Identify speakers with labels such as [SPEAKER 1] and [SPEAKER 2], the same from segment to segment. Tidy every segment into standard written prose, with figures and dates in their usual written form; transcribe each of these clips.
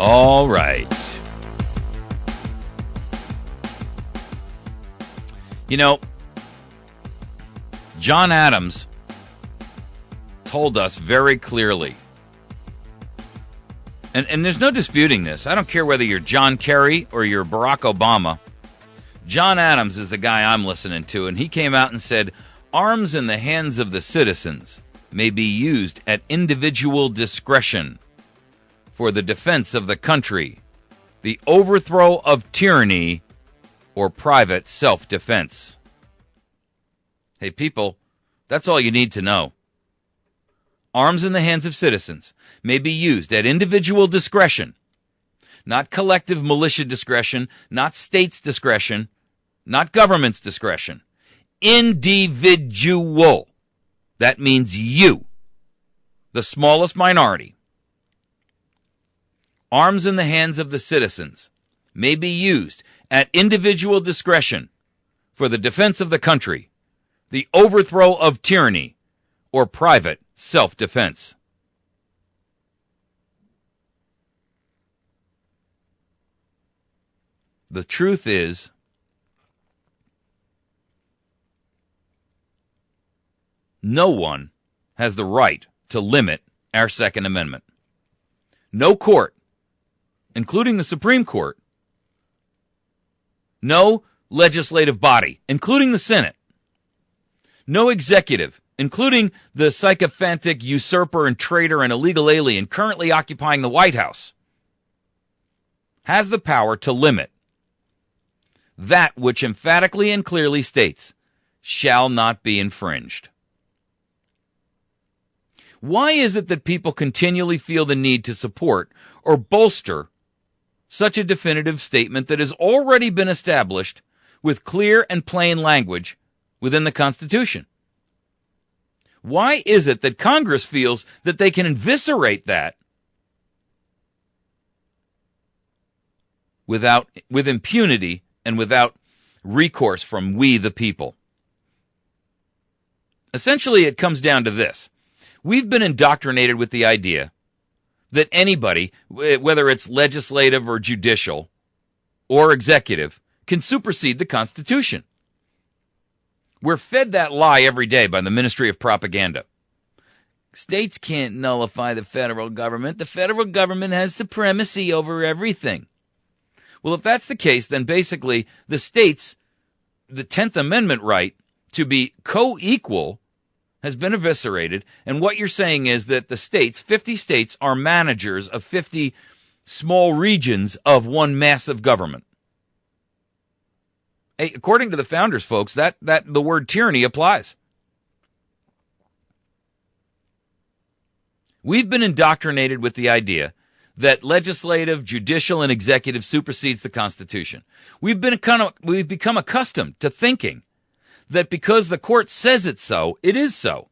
[SPEAKER 1] All right. You know, John Adams told us very clearly, and there's no disputing this. I don't care whether you're John Kerry or you're Barack Obama. John Adams is the guy I'm listening to, and he came out and said, arms in the hands of the citizens may be used at individual discretion for the defense of the country, the overthrow of tyranny, or private self-defense. Hey, people, that's all you need to know. Arms in the hands of citizens may be used at individual discretion, not collective militia discretion, not states' discretion, not government's discretion. Individual. That means you, the smallest minority. Arms in the hands of the citizens may be used at individual discretion for the defense of the country, the overthrow of tyranny, or private self-defense. The truth is, no one has the right to limit our Second Amendment. No court, including the Supreme Court, no legislative body, including the Senate, no executive, including the sycophantic usurper and traitor and illegal alien currently occupying the White House, has the power to limit that which emphatically and clearly states shall not be infringed. Why is it that people continually feel the need to support or bolster such a definitive statement that has already been established with clear and plain language within the Constitution? Why is it that Congress feels that they can eviscerate that with impunity and without recourse from we the people? Essentially, it comes down to this. We've been indoctrinated with the idea that anybody, whether it's legislative or judicial or executive, can supersede the Constitution. We're fed that lie every day by the Ministry of Propaganda. States can't nullify the federal government. The federal government has supremacy over everything. Well, if that's the case, then basically the states, the 10th Amendment right to be co-equal has been eviscerated, and what you're saying is that the states, 50 states, are managers of 50 small regions of one massive government. Hey, according to the founders, folks, that the word tyranny applies. We've been indoctrinated with the idea that legislative, judicial, and executive supersedes the Constitution. We've become accustomed to thinking that because the court says it so, it is so.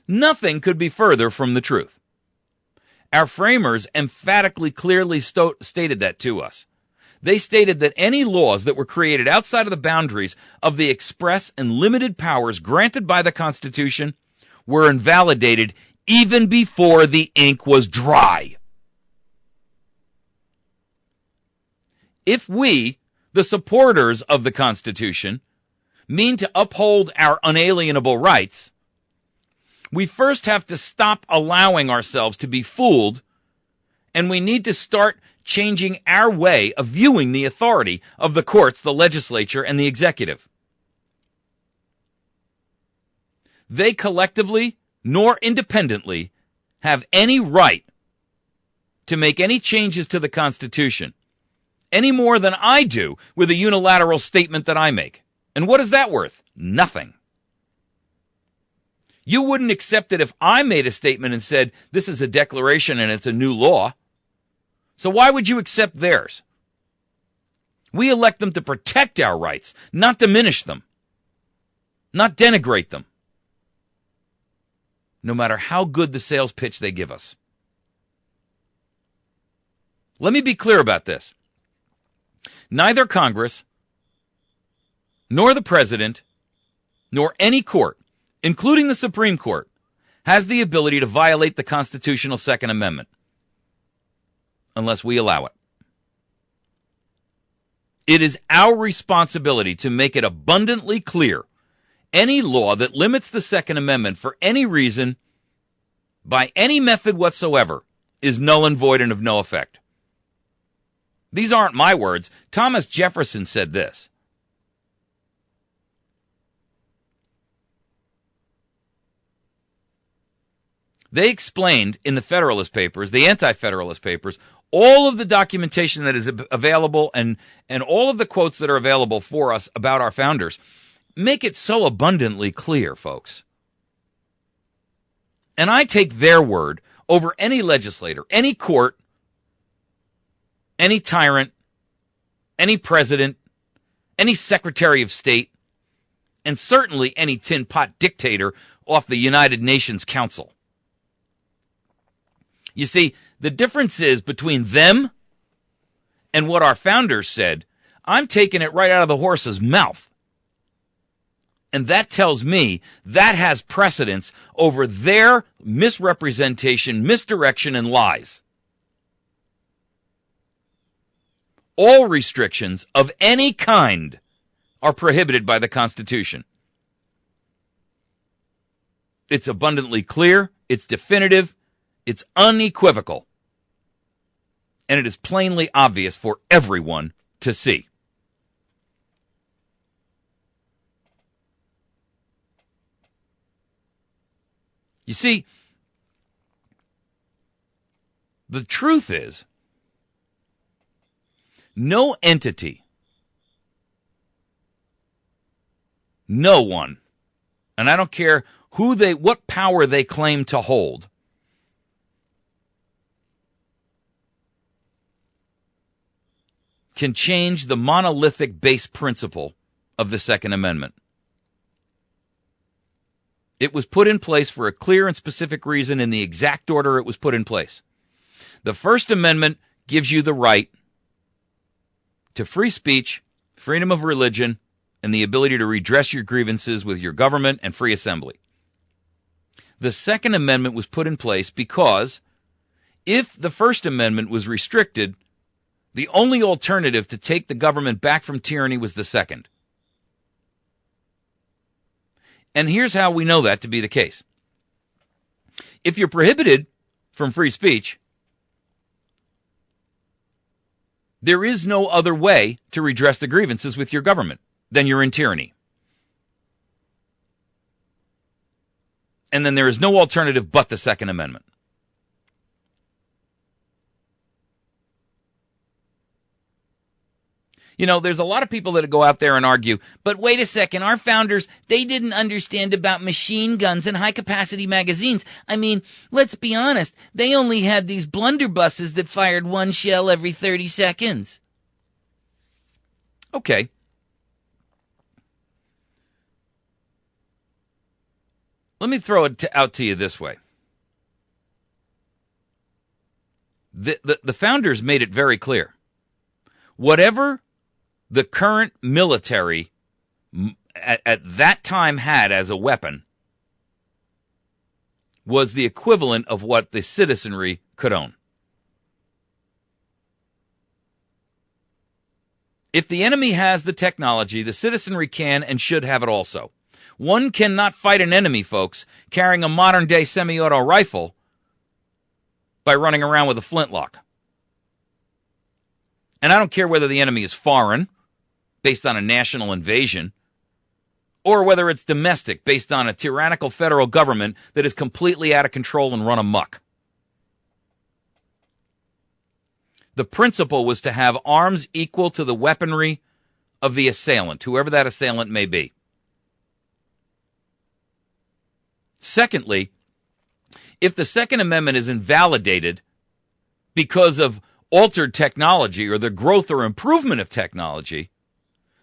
[SPEAKER 1] Nothing could be further from the truth. Our framers emphatically, clearly stated that to us. They stated that any laws that were created outside of the boundaries of the express and limited powers granted by the Constitution were invalidated even before the ink was dry. If we, the supporters of the Constitution, mean to uphold our unalienable rights, we first have to stop allowing ourselves to be fooled, and we need to start changing our way of viewing the authority of the courts, the legislature, and the executive. They collectively, nor independently, have any right to make any changes to the Constitution, any more than I do with a unilateral statement that I make. And what is that worth? Nothing. You wouldn't accept it if I made a statement and said, this is a declaration and it's a new law. So why would you accept theirs? We elect them to protect our rights, not diminish them, not denigrate them, no matter how good the sales pitch they give us. Let me be clear about this. Neither Congress, nor the President, nor any court, including the Supreme Court, has the ability to violate the constitutional Second Amendment. unless we allow it. It is our responsibility to make it abundantly clear any law that limits the Second Amendment for any reason, by any method whatsoever, is null and void and of no effect. These aren't my words. Thomas Jefferson said this. They explained in the Federalist Papers, the Anti-Federalist Papers, all of the documentation that is available and all of the quotes that are available for us about our founders make it so abundantly clear, folks. And I take their word over any legislator, any court, any tyrant, any president, any secretary of state, and certainly any tin pot dictator off the United Nations Council. You see, the difference is between them and what our founders said. I'm taking it right out of the horse's mouth. And that tells me that has precedence over their misrepresentation, misdirection, and lies. All restrictions of any kind are prohibited by the Constitution. It's abundantly clear, it's definitive, it's unequivocal, and it is plainly obvious for everyone to see. You see, the truth is, no entity, no one, and I don't care what power they claim to hold, can change the monolithic base principle of the Second Amendment. It was put in place for a clear and specific reason in the exact order it was put in place. The First Amendment gives you the right to free speech, freedom of religion, and the ability to redress your grievances with your government and free assembly. The Second Amendment was put in place because if the First Amendment was restricted, the only alternative to take the government back from tyranny was the Second. And here's how we know that to be the case. If you're prohibited from free speech, there is no other way to redress the grievances with your government than you're in tyranny. And then there is no alternative but the Second Amendment. You know, there's a lot of people that go out there and argue, but wait a second, our founders, they didn't understand about machine guns and high-capacity magazines. I mean, let's be honest, they only had these blunderbusses that fired one shell every 30 seconds. Okay. Let me throw it out to you this way. The founders made it very clear. Whatever the current military at that time had as a weapon was the equivalent of what the citizenry could own. If the enemy has the technology, the citizenry can and should have it also. One cannot fight an enemy, folks, carrying a modern-day semi-auto rifle by running around with a flintlock. And I don't care whether the enemy is foreign, based on a national invasion, or whether it's domestic, based on a tyrannical federal government that is completely out of control and run amok. The principle was to have arms equal to the weaponry of the assailant, whoever that assailant may be. Secondly, if the Second Amendment is invalidated because of altered technology or the growth or improvement of technology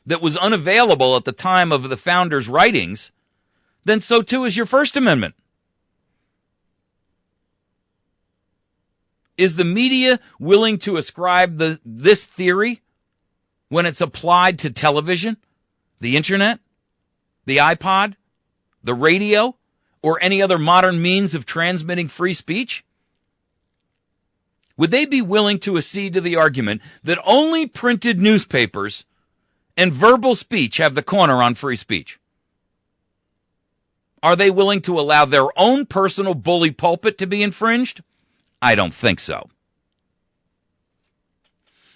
[SPEAKER 1] that was unavailable at the time of the founders' writings, then so too is your First Amendment. Is the media willing to ascribe this theory when it's applied to television, the internet, the iPod, the radio, or any other modern means of transmitting free speech? would they be willing to accede to the argument that only printed newspapers and verbal speech have the corner on free speech? Are they willing to allow their own personal bully pulpit to be infringed? I don't think so.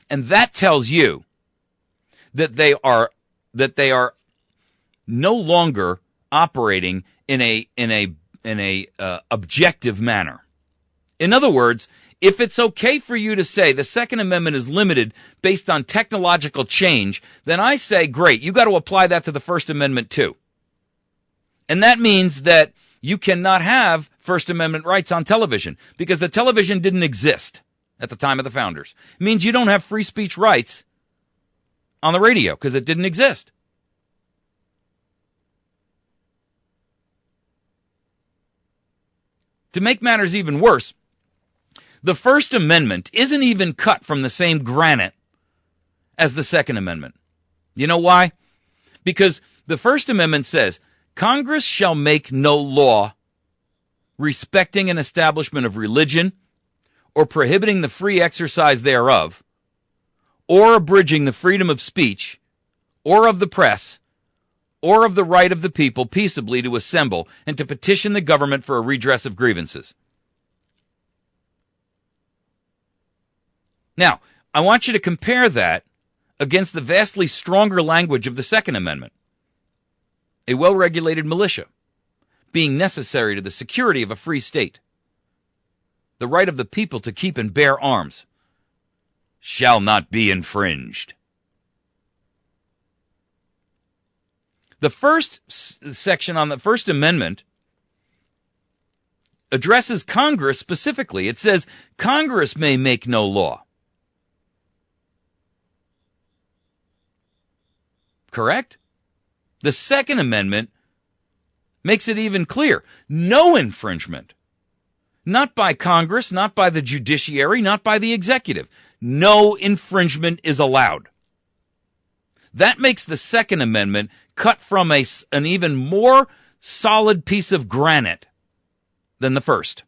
[SPEAKER 1] And that tells you that they are no longer operating in a objective manner. In other words, if it's okay for you to say the Second Amendment is limited based on technological change, then I say, great, you got to apply that to the First Amendment too. And that means that you cannot have First Amendment rights on television because the television didn't exist at the time of the founders. It means you don't have free speech rights on the radio because it didn't exist. To make matters even worse, the First Amendment isn't even cut from the same granite as the Second Amendment. You know why? Because the First Amendment says, Congress shall make no law respecting an establishment of religion or prohibiting the free exercise thereof or abridging the freedom of speech or of the press or of the right of the people peaceably to assemble and to petition the government for a redress of grievances. Now, I want you to compare that against the vastly stronger language of the Second Amendment. A well-regulated militia, being necessary to the security of a free state. The right of the people to keep and bear arms shall not be infringed. The first section on the First Amendment addresses Congress specifically. It says, Congress may make no law. Correct? The Second Amendment makes it even clear. No infringement. Not by Congress, not by the judiciary, not by the executive. No infringement is allowed. That makes the Second Amendment cut from an even more solid piece of granite than the first.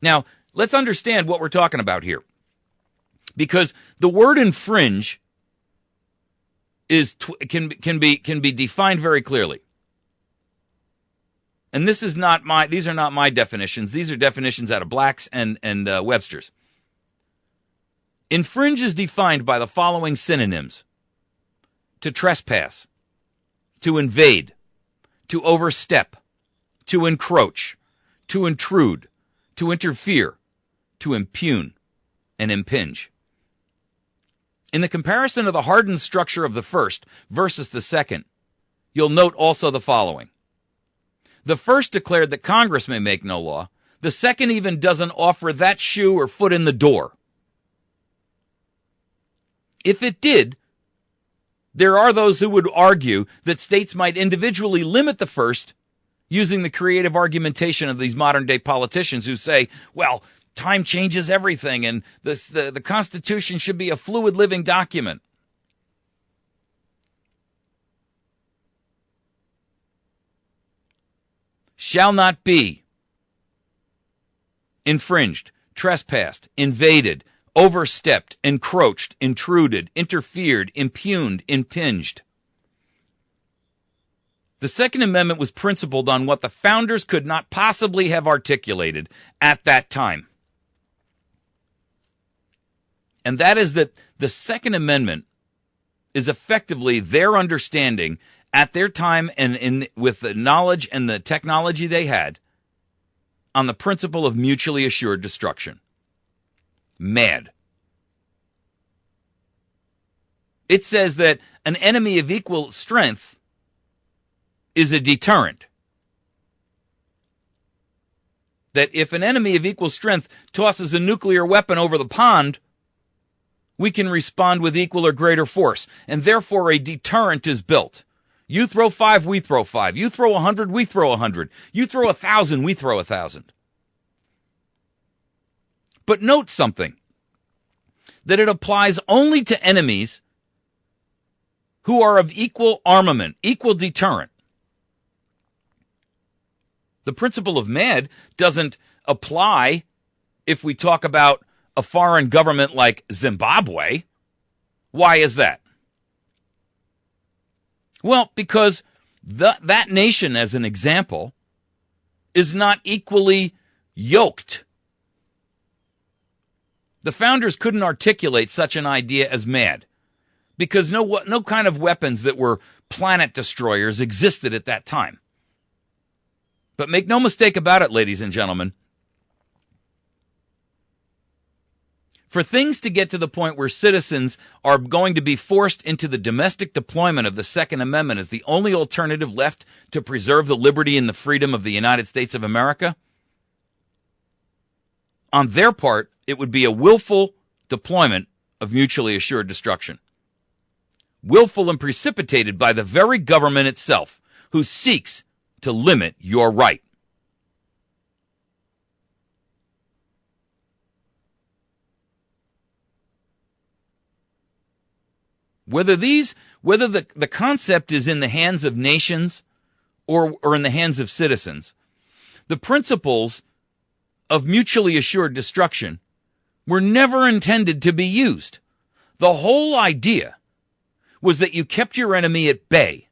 [SPEAKER 1] Now, let's understand what we're talking about here. Because the word infringe can be defined very clearly. And these are not my definitions. These are definitions out of Black's and Webster's. Infringe is defined by the following synonyms: to trespass, to invade, to overstep, to encroach, to intrude, to interfere, to impugn, and impinge. In the comparison of the hardened structure of the first versus the second, you'll note also the following. The first declared that Congress may make no law. The second even doesn't offer that shoe or foot in the door. If it did, there are those who would argue that states might individually limit the first using the creative argumentation of these modern-day politicians who say, well, time changes everything, and the Constitution should be a fluid living document. Shall not be infringed, trespassed, invaded, overstepped, encroached, intruded, interfered, impugned, impinged. The Second Amendment was principled on what the founders could not possibly have articulated at that time. And that is that the Second Amendment is effectively their understanding at their time and with the knowledge and the technology they had on the principle of mutually assured destruction. Mad. It says that an enemy of equal strength is a deterrent. That if an enemy of equal strength tosses a nuclear weapon over the pond, we can respond with equal or greater force, and therefore a deterrent is built. You throw 5, we throw 5. You throw 100, we throw 100. You throw 1,000, we throw 1,000. But note something, that it applies only to enemies who are of equal armament, equal deterrent. The principle of MAD doesn't apply if we talk about a foreign government like Zimbabwe. Why is that? Well, because that nation, as an example, is not equally yoked. The founders couldn't articulate such an idea as mad because no kind of weapons that were planet destroyers existed at that time. But make no mistake about it, ladies and gentlemen, for things to get to the point where citizens are going to be forced into the domestic deployment of the Second Amendment as the only alternative left to preserve the liberty and the freedom of the United States of America, on their part, it would be a willful deployment of mutually assured destruction. Willful and precipitated by the very government itself, who seeks to limit your right. Whether the concept is in the hands of nations or in the hands of citizens, the principles of mutually assured destruction were never intended to be used. The whole idea was that you kept your enemy at bay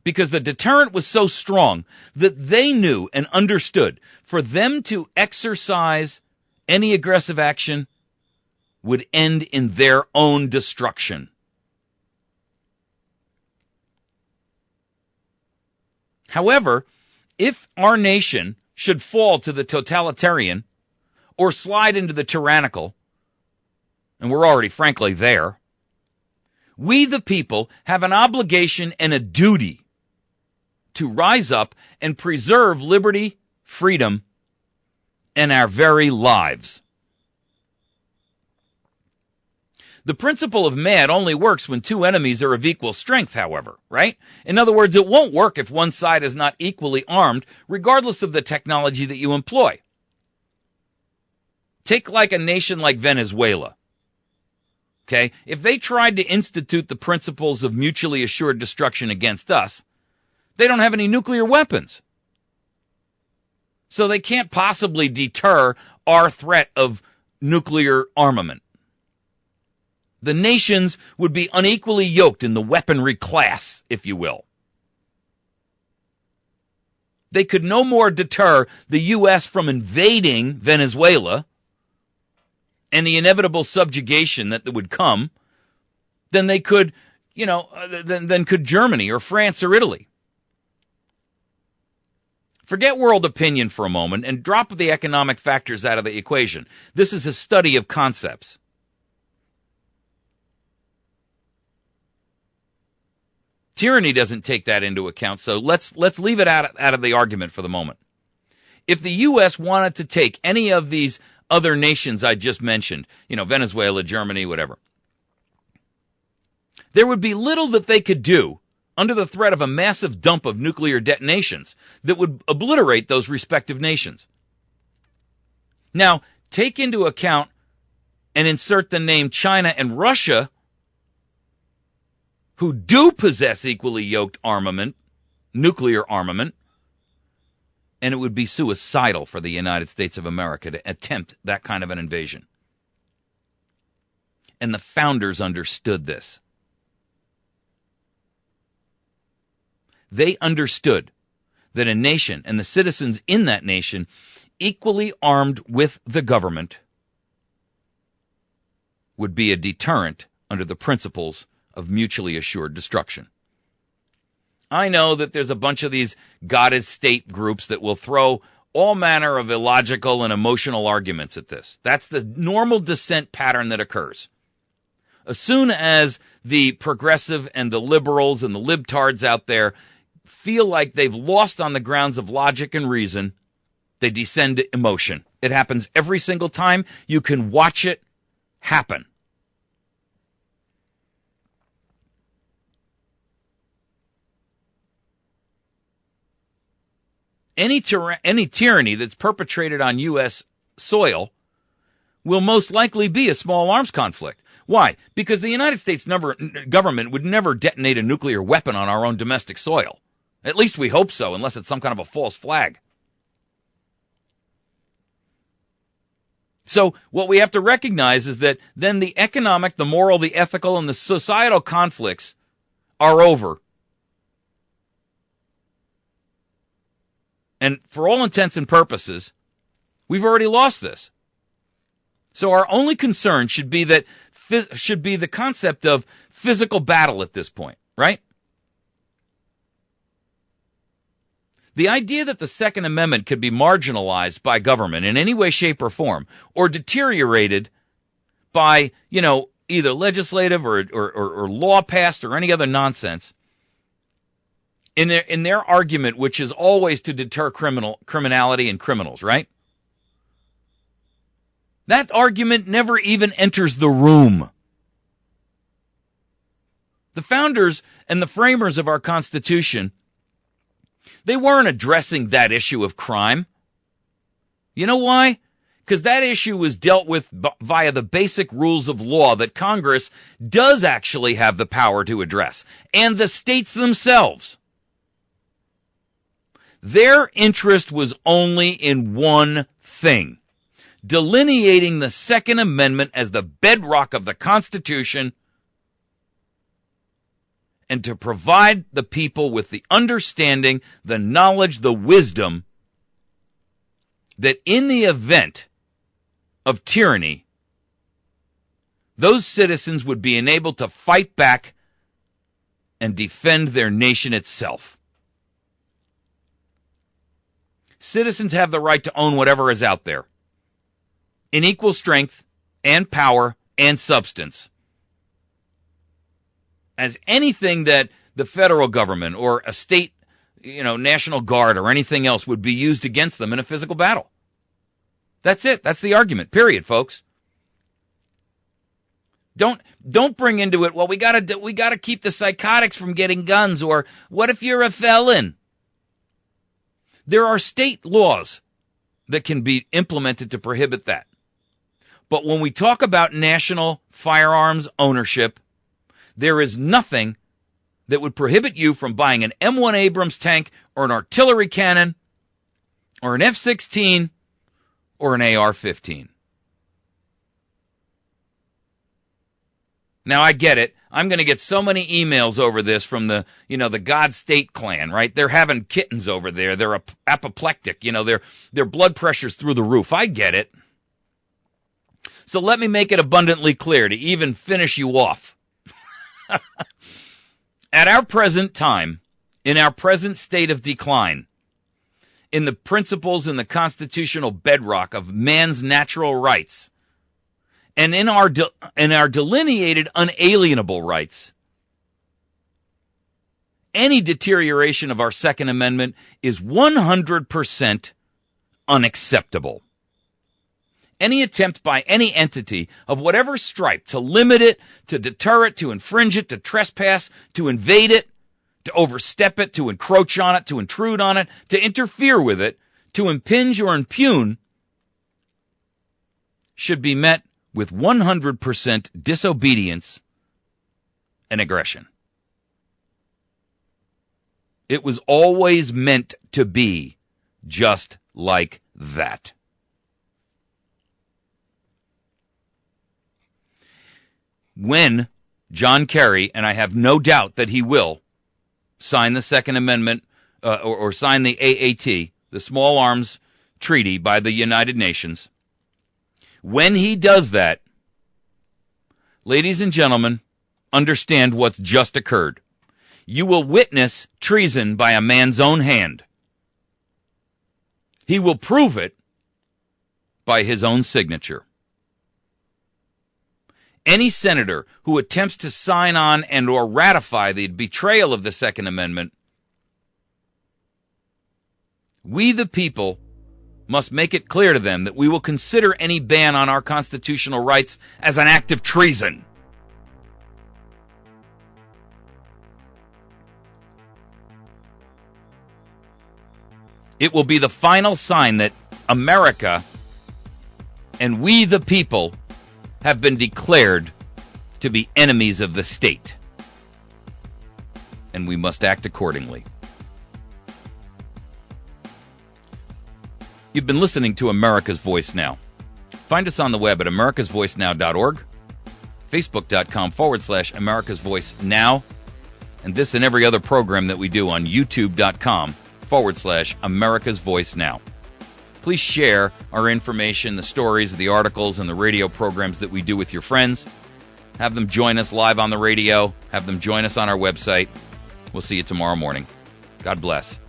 [SPEAKER 1] because the deterrent was so strong that they knew and understood for them to exercise any aggressive action would end in their own destruction. However, if our nation should fall to the totalitarian or slide into the tyrannical, and we're already frankly there, we the people have an obligation and a duty to rise up and preserve liberty, freedom, and our very lives. The principle of MAD only works when two enemies are of equal strength, however, right? In other words, it won't work if one side is not equally armed, regardless of the technology that you employ. Take like a nation like Venezuela. Okay? If they tried to institute the principles of mutually assured destruction against us, they don't have any nuclear weapons. So they can't possibly deter our threat of nuclear armament. The nations would be unequally yoked in the weaponry class, if you will. They could no more deter the U.S. from invading Venezuela and the inevitable subjugation that would come than they could, than could Germany or France or Italy. Forget world opinion for a moment and drop the economic factors out of the equation. This is a study of concepts. Tyranny doesn't take that into account, so let's leave it out of the argument for the moment. If the U.S. wanted to take any of these other nations I just mentioned, Venezuela, Germany, whatever, there would be little that they could do under the threat of a massive dump of nuclear detonations that would obliterate those respective nations. Now, take into account and insert the name China and Russia, who do possess equally yoked armament, nuclear armament, and it would be suicidal for the United States of America to attempt that kind of an invasion. And the founders understood this. They understood that a nation and the citizens in that nation, equally armed with the government, would be a deterrent under the principles of mutually assured destruction. I know that there's a bunch of these God is state groups that will throw all manner of illogical and emotional arguments at this. That's the normal dissent pattern that occurs. As soon as the progressive and the liberals and the libtards out there feel like they've lost on the grounds of logic and reason, they descend to emotion. It happens every single time. You can watch it happen. Any tyranny that's perpetrated on U.S. soil will most likely be a small arms conflict. Why? Because the United States government would never detonate a nuclear weapon on our own domestic soil. At least we hope so, unless it's some kind of a false flag. So what we have to recognize is that then the economic, the moral, the ethical, and the societal conflicts are over. And for all intents and purposes, we've already lost this. So our only concern should be the concept of physical battle at this point, right? The idea that the Second Amendment could be marginalized by government in any way, shape, or form, or deteriorated by, either legislative or law passed or any other nonsense, in their argument, which is always to deter criminality and criminals, right? That argument never even enters the room. The founders and the framers of our Constitution, they weren't addressing that issue of crime. You know why? Because that issue was dealt with via the basic rules of law that Congress does actually have the power to address, and the states themselves. Their interest was only in one thing: delineating the Second Amendment as the bedrock of the Constitution, and to provide the people with the understanding, the knowledge, the wisdom that in the event of tyranny, those citizens would be enabled to fight back and defend their nation itself. Citizens have the right to own whatever is out there, in equal strength and power and substance, as anything that the federal government or a state, National Guard or anything else would be used against them in a physical battle. That's it. That's the argument. Period, folks. Don't bring into it, well, we gotta keep the psychotics from getting guns, or what if you're a felon? There are state laws that can be implemented to prohibit that. But when we talk about national firearms ownership, there is nothing that would prohibit you from buying an M1 Abrams tank or an artillery cannon or an F-16 or an AR-15. Now, I get it. I'm going to get so many emails over this from the God State clan, right? They're having kittens over there. They're apoplectic. Their blood pressure's through the roof. I get it. So let me make it abundantly clear to even finish you off. At our present time, in our present state of decline, in the principles and the constitutional bedrock of man's natural rights, and in our delineated unalienable rights, any deterioration of our Second Amendment is 100% unacceptable. Any attempt by any entity of whatever stripe to limit it, to deter it, to infringe it, to trespass, to invade it, to overstep it, to encroach on it, to intrude on it, to interfere with it, to impinge or impugn, should be met with 100% disobedience and aggression. It was always meant to be just like that. When John Kerry, and I have no doubt that he will, sign the Second Amendment or sign the AAT, the Small Arms Treaty by the United Nations, when he does that, ladies and gentlemen, understand what's just occurred. You will witness treason by a man's own hand. He will prove it by his own signature. Any senator who attempts to sign on and or ratify the betrayal of the Second Amendment, we the people must make it clear to them that we will consider any ban on our constitutional rights as an act of treason. It will be the final sign that America and we the people have been declared to be enemies of the state. And we must act accordingly. You've been listening to America's Voice Now. Find us on the web at americasvoicenow.org, facebook.com/americasvoicenow, and this and every other program that we do on youtube.com/americasvoicenow. Please share our information, the stories, the articles, and the radio programs that we do with your friends. Have them join us live on the radio. Have them join us on our website. We'll see you tomorrow morning. God bless.